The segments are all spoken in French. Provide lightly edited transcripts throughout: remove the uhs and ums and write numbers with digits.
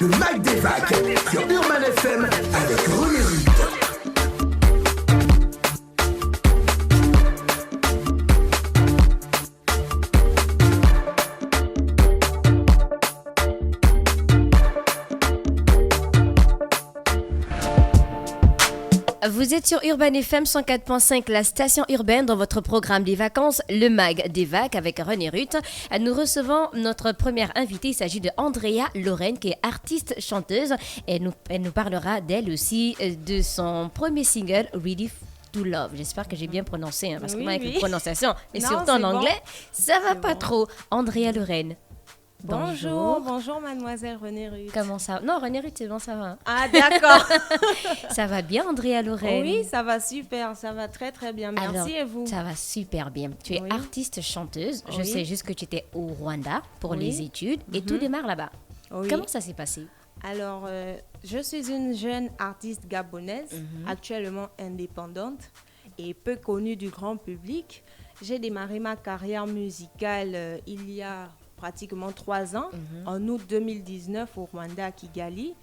le Mag des Vagues sur Urban FM avec René Rude. Vous êtes sur Urban FM 104.5, la station urbaine, dans votre programme des vacances, le Mag des Vagues avec René Ruth. Nous recevons notre première invitée, il s'agit de Andrea Lorraine, qui est artiste chanteuse. Elle nous parlera d'elle aussi, de son premier single, Ready to Love. J'espère que j'ai bien prononcé, parce que moi, avec la prononciation, et non, surtout en anglais, ça va pas trop. Andrea Lorraine. Bonjour mademoiselle René Ruth. Comment ça va? Non, René Ruth, c'est bon, ça va. Ah, d'accord. Ça va bien, Andrea Lorraine? Oui, ça va super, ça va très très bien. Merci. Alors, et vous? Ça va super bien. Tu es artiste chanteuse. Je sais juste que tu étais au Rwanda pour les études et tout démarre là-bas. Comment ça s'est passé? Alors, je suis une jeune artiste gabonaise, actuellement indépendante et peu connue du grand public. J'ai démarré ma carrière musicale il y a pratiquement 3 ans, en août 2019 au Rwanda, à Kigali,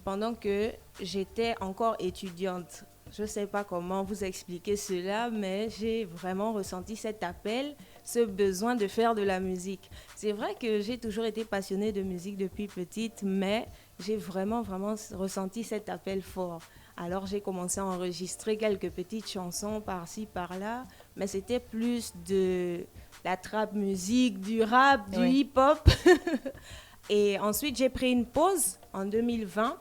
pendant que j'étais encore étudiante. Je ne sais pas comment vous expliquer cela, mais j'ai vraiment ressenti cet appel, ce besoin de faire de la musique. C'est vrai que j'ai toujours été passionnée de musique depuis petite, mais j'ai vraiment ressenti cet appel fort. Alors j'ai commencé à enregistrer quelques petites chansons par-ci, par-là, mais c'était plus de la trap musique, du rap, du hip-hop. Et ensuite, j'ai pris une pause en 2020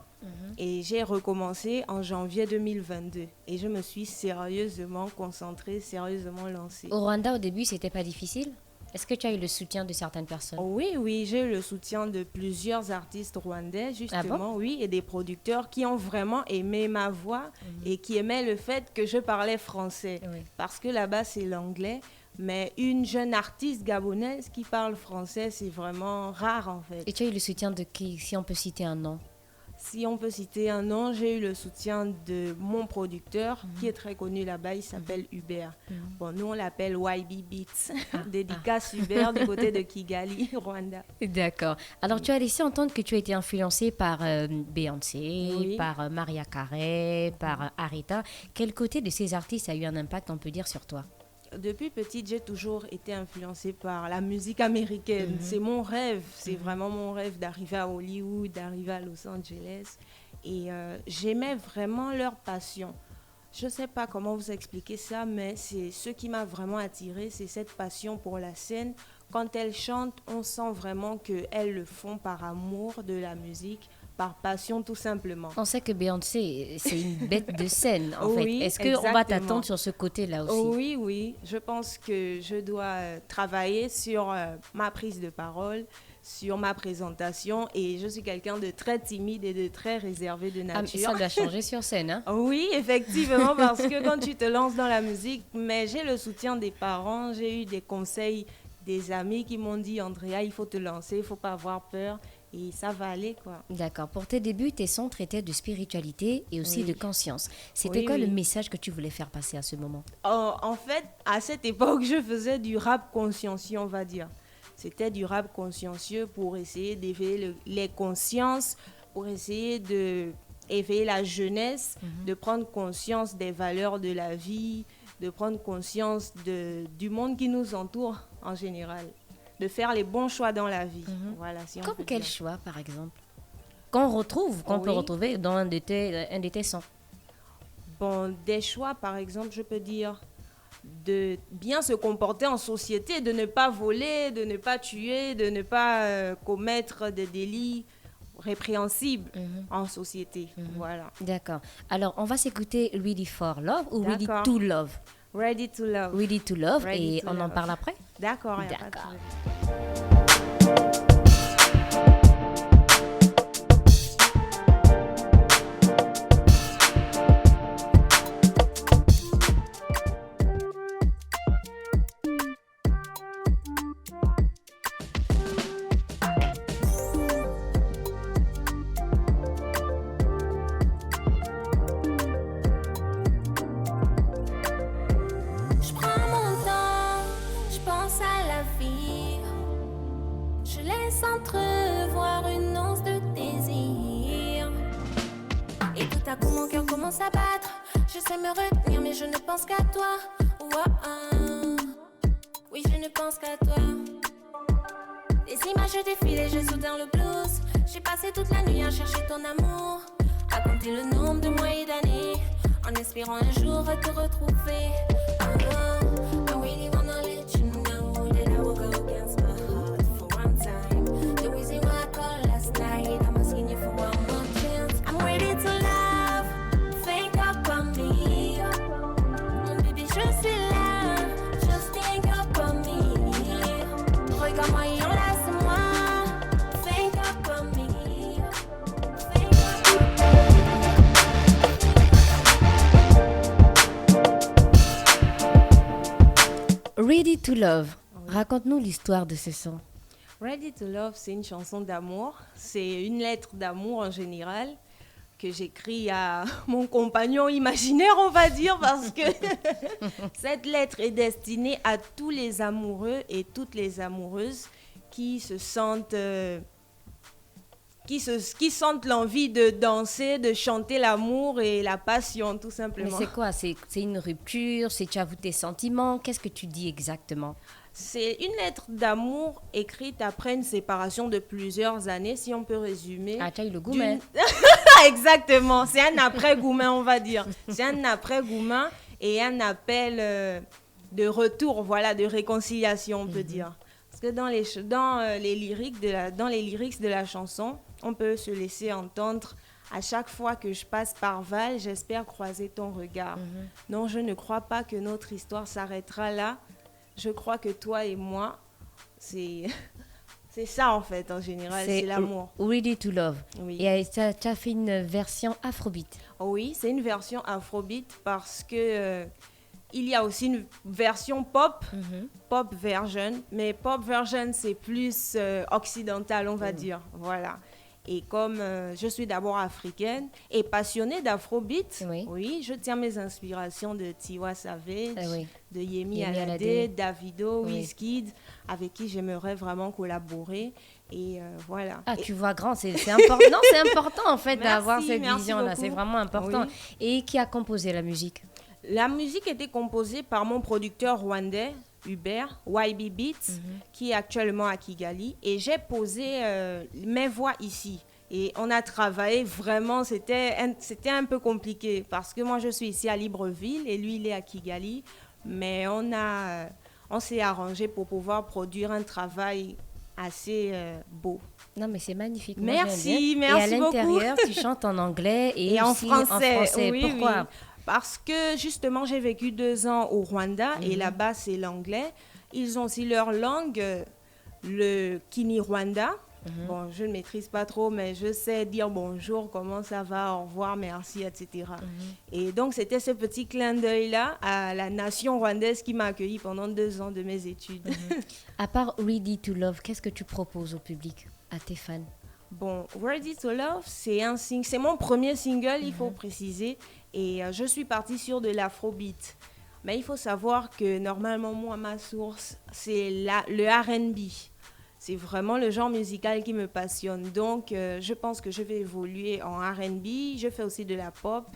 et j'ai recommencé en janvier 2022. Et je me suis sérieusement concentrée, sérieusement lancée. Au Rwanda, au début, c'était pas difficile? Est-ce que tu as eu le soutien de certaines personnes? Oui, j'ai eu le soutien de plusieurs artistes rwandais, justement, et des producteurs qui ont vraiment aimé ma voix et qui aimaient le fait que je parlais français. Parce que là-bas, c'est l'anglais. Mais une jeune artiste gabonaise qui parle français, c'est vraiment rare en fait. Et tu as eu le soutien de qui, si on peut citer un nom? Si on peut citer un nom, j'ai eu le soutien de mon producteur qui est très connu là-bas, il s'appelle Hubert. Bon, nous on l'appelle YB Beats, dédicace Hubert du côté de Kigali, Rwanda. D'accord. Alors tu as laissé entendre que tu as été influencée par Beyoncé, par Mariah Carey, par Aretha. Quel côté de ces artistes a eu un impact, on peut dire, sur toi? Depuis petite, j'ai toujours été influencée par la musique américaine. C'est mon rêve, c'est vraiment mon rêve d'arriver à Hollywood, d'arriver à Los Angeles. Et j'aimais vraiment leur passion. Je ne sais pas comment vous expliquer ça, mais c'est ce qui m'a vraiment attirée, c'est cette passion pour la scène. Quand elles chantent, on sent vraiment qu'elles le font par amour de la musique, par passion tout simplement. On sait que Beyoncé, c'est une bête de scène en fait. Est-ce qu'on va t'attendre sur ce côté-là aussi? Oui. Je pense que je dois travailler sur ma prise de parole, sur ma présentation, et je suis quelqu'un de très timide et de très réservé de nature. Ça doit changer sur scène, hein? Oui, effectivement, parce que quand tu te lances dans la musique, mais j'ai le soutien des parents, j'ai eu des conseils des amis qui m'ont dit « Andrea, il faut te lancer, il ne faut pas avoir peur ». Et ça va aller, quoi. D'accord. Pour tes débuts, tes sons traitaient de spiritualité et aussi de conscience. C'était quoi le message que tu voulais faire passer à ce moment? En fait, à cette époque, je faisais du rap consciencieux, on va dire. C'était du rap consciencieux pour essayer d'éveiller les consciences, pour essayer d'éveiller la jeunesse, de prendre conscience des valeurs de la vie, de prendre conscience du monde qui nous entoure en général. De faire les bons choix dans la vie. Voilà, si on Comme peut quel dire. choix, par exemple? Qu'on peut retrouver dans un de tes sons? Bon, des choix, par exemple, je peux dire de bien se comporter en société, de ne pas voler, de ne pas tuer, de ne pas commettre des délits répréhensibles en société. Voilà. D'accord. Alors, on va s'écouter Ready for Love ou Ready to Love? Ready to Love. Ready to Love. Ready et to on love. en parle après? D'accord. D'accord. Je prends mon temps, je pense à la vie. commence à battre. Je sais me retenir, mais je ne pense qu'à toi. Oui, je ne pense qu'à toi. Les images défilent et je soudain le blues. J'ai passé toute la nuit à chercher ton amour, à compter le nombre de mois et d'années, en espérant un jour te retrouver. I really wanna let you know that I will go against my heart for one time. The reason why I called last night, I'm asking you for one more chance. I'm ready to love, think up on me. Mon bébé, je suis là, just think up on me. Regarde-moi et enlace-moi, think up on me. Think up on me. Ready to Love. Raconte-nous l'histoire de ce son. Ready to Love, c'est une chanson d'amour. C'est une lettre d'amour en général que j'écris à mon compagnon imaginaire, on va dire, parce que cette lettre est destinée à tous les amoureux et toutes les amoureuses qui se sentent... qui sentent l'envie de danser, de chanter l'amour et la passion, tout Mais simplement. c'est quoi? C'est une rupture? C'est tu avoues tes sentiments? Qu'est-ce que tu dis exactement? C'est une lettre d'amour écrite après une séparation de plusieurs années, si on peut résumer. Ah, tu as eu le goût, mais... Exactement, c'est un après-Goumin, on va dire. C'est un après-Goumin et un appel de retour, voilà, de réconciliation, on peut dire. Parce que dans les lyrics de la chanson, on peut se laisser entendre à chaque fois que je passe par Val, j'espère croiser ton regard. Non, je ne crois pas que notre histoire s'arrêtera là. Je crois que toi et moi, c'est ça en fait, en général, c'est l'amour. Ready to Love. Oui. Et tu as fait une version afrobeat. Oui, c'est une version afrobeat parce que il y a aussi une version pop, pop version, mais pop version c'est plus occidental, on va dire, voilà. Et comme je suis d'abord africaine et passionnée d'afrobeat, oui, je tiens mes inspirations de Tiwa Savage, de Yemi Alade, Davido, Wizkid, avec qui j'aimerais vraiment collaborer. Et voilà. Ah, tu vois grand, c'est important. Non, c'est important en fait d'avoir cette vision-là. C'est vraiment important. Oui. Et qui a composé la musique? La musique était composée par mon producteur rwandais, Hubert, YB Beats, qui est actuellement à Kigali. Et j'ai posé mes voix ici. Et on a travaillé vraiment, c'était un peu compliqué parce que moi je suis ici à Libreville et lui il est à Kigali. Mais on s'est arrangé pour pouvoir produire un travail assez beau. Non, mais c'est magnifique. Merci, merci beaucoup. Et à l'intérieur, tu chantes en anglais et aussi en français. Oui, pourquoi? Parce que justement, j'ai vécu 2 ans au Rwanda et là-bas, c'est l'anglais. Ils ont aussi leur langue, le Kinyarwanda. Bon, je ne maîtrise pas trop, mais je sais dire bonjour, comment ça va, au revoir, merci, etc. Et donc, c'était ce petit clin d'œil-là à la nation rwandaise qui m'a accueilli pendant 2 ans de mes études. À part Ready to Love, qu'est-ce que tu proposes au public, à tes fans? Bon, Ready to Love, c'est mon premier single, il faut préciser. Et je suis partie sur de l'afrobeat. Mais il faut savoir que normalement, moi, ma source, c'est le R&B. C'est vraiment le genre musical qui me passionne. Donc, je pense que je vais évoluer en R&B. Je fais aussi de la pop.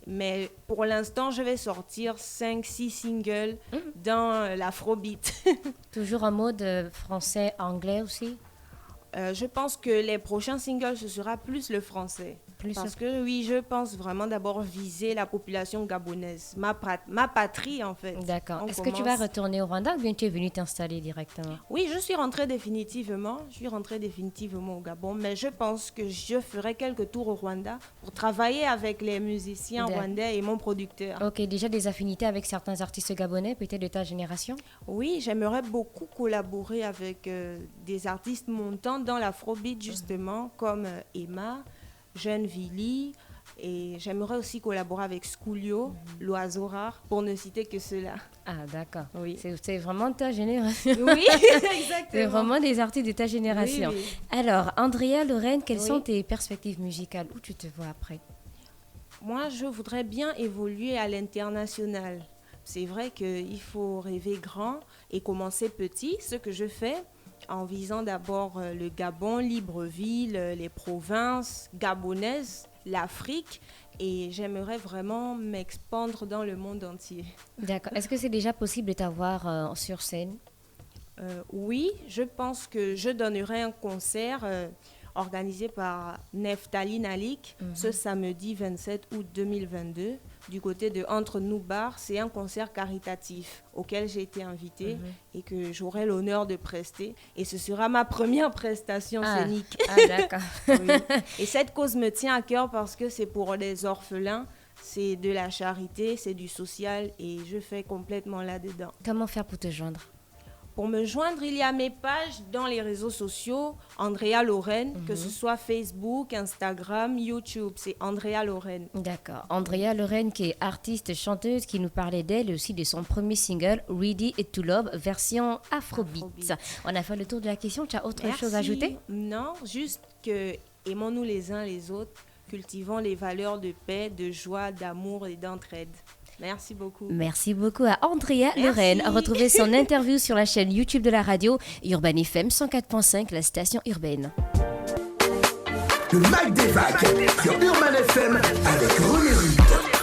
Mais pour l'instant, je vais sortir 5-6 singles dans l'afrobeat. Toujours en mode français, anglais aussi? Je pense que les prochains singles, ce sera plus le français. Parce que oui, je pense vraiment d'abord viser la population gabonaise, ma patrie en fait. D'accord. Est-ce que tu vas retourner au Rwanda ou bien tu es venu t'installer directement? Oui, je suis rentrée définitivement. Au Gabon, mais je pense que je ferai quelques tours au Rwanda pour travailler avec les musiciens rwandais et mon producteur. Ok, déjà des affinités avec certains artistes gabonais, peut-être de ta génération? Oui, j'aimerais beaucoup collaborer avec des artistes montants dans l'afrobeat justement, comme Emma, Jeune Vili, et j'aimerais aussi collaborer avec Schoolio, L'Oiseau Rare, pour ne citer que ceux-là. Ah, d'accord. Oui. C'est vraiment ta génération. Oui, exactement. C'est vraiment des artistes de ta génération. Oui. Alors, Andrea Lorraine, quelles sont tes perspectives musicales? Où tu te vois après? Moi, je voudrais bien évoluer à l'international. C'est vrai qu'il faut rêver grand et commencer petit, ce que je fais, en visant d'abord le Gabon, Libreville, les provinces gabonaises l'Afrique et j'aimerais vraiment m'expandre dans le monde entier. D'accord. Est-ce que c'est déjà possible de t'avoir sur scène? Oui, je pense que je donnerai un concert organisé par Neftali Nalik ce samedi 27 août 2022 du côté de Entre nous Bar. C'est un concert caritatif auquel j'ai été invitée et que j'aurai l'honneur de prester. Et ce sera ma première prestation scénique. Ah, d'accord. Oui. Et cette cause me tient à cœur parce que c'est pour les orphelins. C'est de la charité, c'est du social et je fais complètement là-dedans. Comment faire pour te joindre? Pour me joindre, il y a mes pages dans les réseaux sociaux, Andrea Lorraine, que ce soit Facebook, Instagram, YouTube, c'est Andrea Lorraine. D'accord. Andrea Lorraine, qui est artiste chanteuse, qui nous parlait d'elle et aussi de son premier single, Ready to Love, version Afrobeat. On a fait le tour de la question. Tu as autre chose à ajouter? Non, juste que aimons-nous les uns les autres, cultivons les valeurs de paix, de joie, d'amour et d'entraide. Merci beaucoup. Merci beaucoup à Andrea Lorraine. Retrouvez son interview sur la chaîne YouTube de la radio Urban FM 104.5, la station urbaine. Le Mag des Vagues sur Urban FM avec René Rude.